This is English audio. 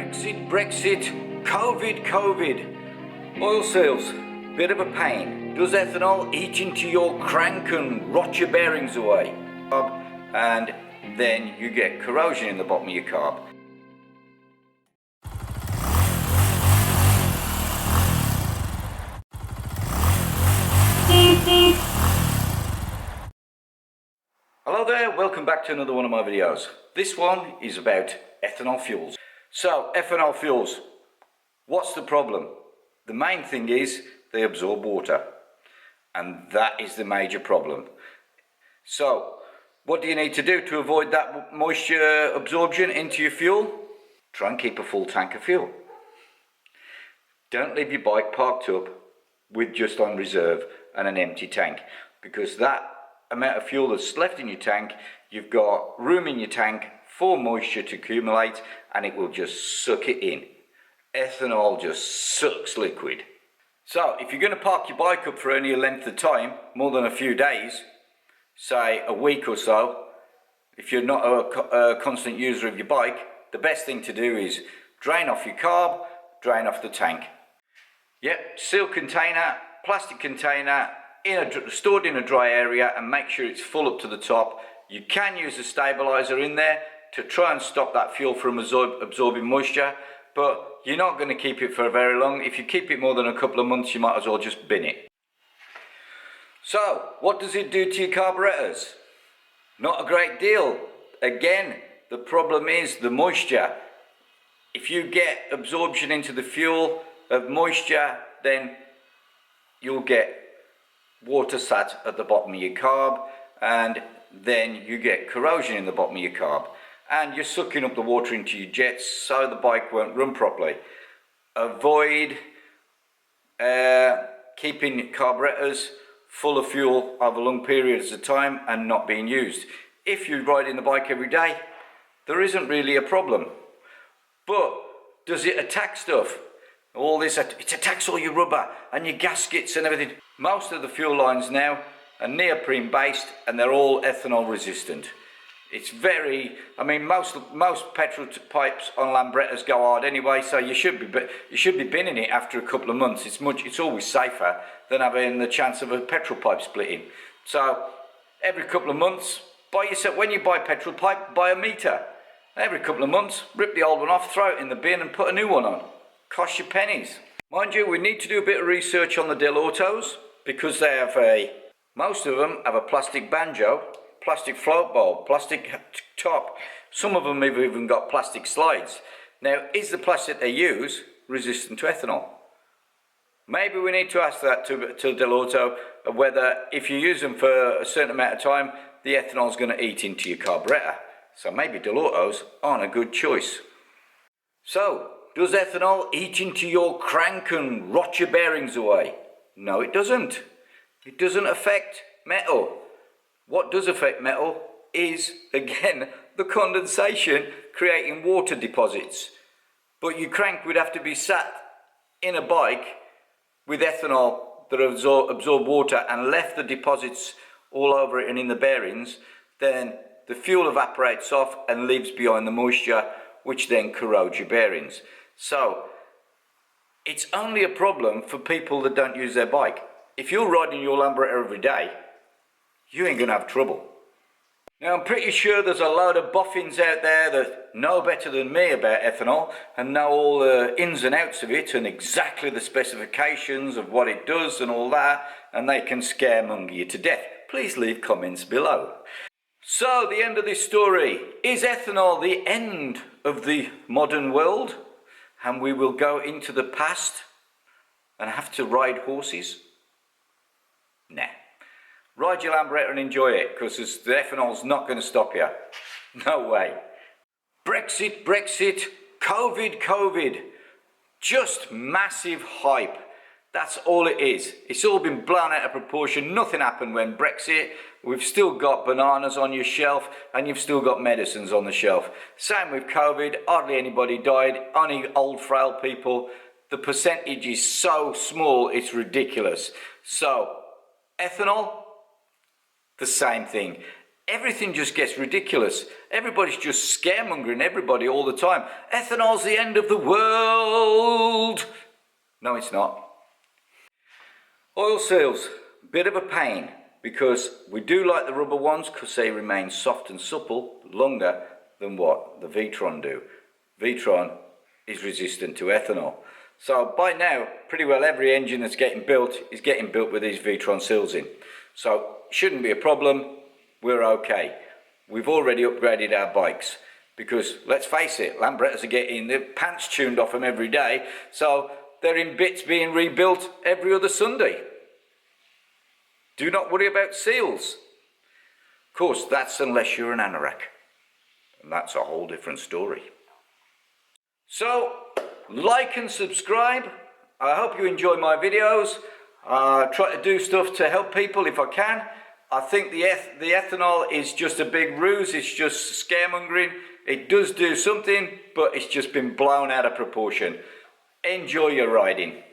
Brexit, COVID. Oil seals, bit of a pain. Does ethanol eat into your crank and rot your bearings away? And then you get corrosion in the bottom of your carb. Hello there, welcome back to another one of my videos. This one is about ethanol fuels. So, ethanol fuels, what's the problem? The main thing is they absorb water, and that is the major problem. So, what do you need to do to avoid that moisture absorption into your fuel? Try and keep a full tank of fuel. Don't leave your bike parked up with just on reserve and an empty tank, because that amount of fuel that's left in your tank, you've got room in your tank for moisture to accumulate, and it will just suck it in. Ethanol just sucks liquid. So if you're going to park your bike up for any length of time, more than a few days, say a week or so, if you're not a constant user of your bike, the best thing to do is drain off your carb, drain off the tank. Yep, sealed container, plastic container, stored in a dry area, and make sure it's full up to the top. You can use a stabilizer in there to try and stop that fuel from absorbing moisture, but you're not going to keep it for very long. If you keep it more than a couple of months, you might as well just bin it. So, what does it do to your carburetors? Not a great deal. Again, the problem is the moisture. If you get absorption into the fuel of moisture, then you'll get water sat at the bottom of your carb, and then you get corrosion in the bottom of your carb, and you're sucking up the water into your jets, so the bike won't run properly. Avoid keeping carburetors full of fuel over long periods of time and not being used. If you're riding the bike every day, there isn't really a problem. But does it attack stuff? All this, it attacks all your rubber and your gaskets and everything. Most of the fuel lines now are neoprene based, and they're all ethanol resistant. It's very, most petrol pipes on Lambrettas go hard anyway, so you should be binning it after a couple of months. It's always safer than having the chance of a petrol pipe splitting. So every couple of months, when you buy petrol pipe, buy a meter. Every couple of months, rip the old one off, throw it in the bin, and put a new one on. Cost you pennies. Mind you, we need to do a bit of research on the Del Autos, because they have most of them have a plastic banjo, plastic float bowl, plastic top. Some of them have even got plastic slides. Now, is the plastic they use resistant to ethanol? Maybe we need to ask that to Del Auto, whether if you use them for a certain amount of time, the ethanol is going to eat into your carburetor. So maybe Del Autos aren't a good choice. So, does ethanol eat into your crank and rot your bearings away? No, it doesn't. It doesn't affect metal. What does affect metal is, again, the condensation creating water deposits. But your crank would have to be sat in a bike with ethanol that absorb water and left the deposits all over it and in the bearings. Then the fuel evaporates off and leaves behind the moisture, which then corrodes your bearings. So, it's only a problem for people that don't use their bike. If you're riding your Lambretta every day, you ain't going to have trouble. Now, I'm pretty sure there's a load of boffins out there that know better than me about ethanol and know all the ins and outs of it and exactly the specifications of what it does and all that, and they can scaremonger you to death. Please leave comments below. So, the end of this story. Is ethanol the end of the modern world? And we will go into the past and have to ride horses? Nah. Ride your Lambretta and enjoy it, because the ethanol's not going to stop you. No way. Brexit, COVID. Just massive hype. That's all it is. It's all been blown out of proportion. Nothing happened when Brexit. We've still got bananas on your shelf, and you've still got medicines on the shelf. Same with COVID. Hardly anybody died. Only old, frail people. The percentage is so small, it's ridiculous. So, ethanol, the same thing. everything just gets ridiculous. Everybody's just scaremongering everybody all the time. Ethanol's the end of the world. No, it's not. Oil seals, bit of a pain, because we do like the rubber ones because they remain soft and supple longer than what the Vitron do. Vitron is resistant to ethanol. So by now, pretty well every engine that's getting built is getting built with these Vitron seals in. So shouldn't be a problem, we're okay. We've already upgraded our bikes because, let's face it, Lambrettas are getting their pants tuned off them every day, so they're in bits being rebuilt every other Sunday. Do not worry about seals. Of course, that's unless you're an anorak, and that's a whole different story. So, like and subscribe. I hope you enjoy my videos. I try to do stuff to help people if I can. I think the ethanol is just a big ruse. It's just scaremongering. It does do something, but it's just been blown out of proportion. Enjoy your riding.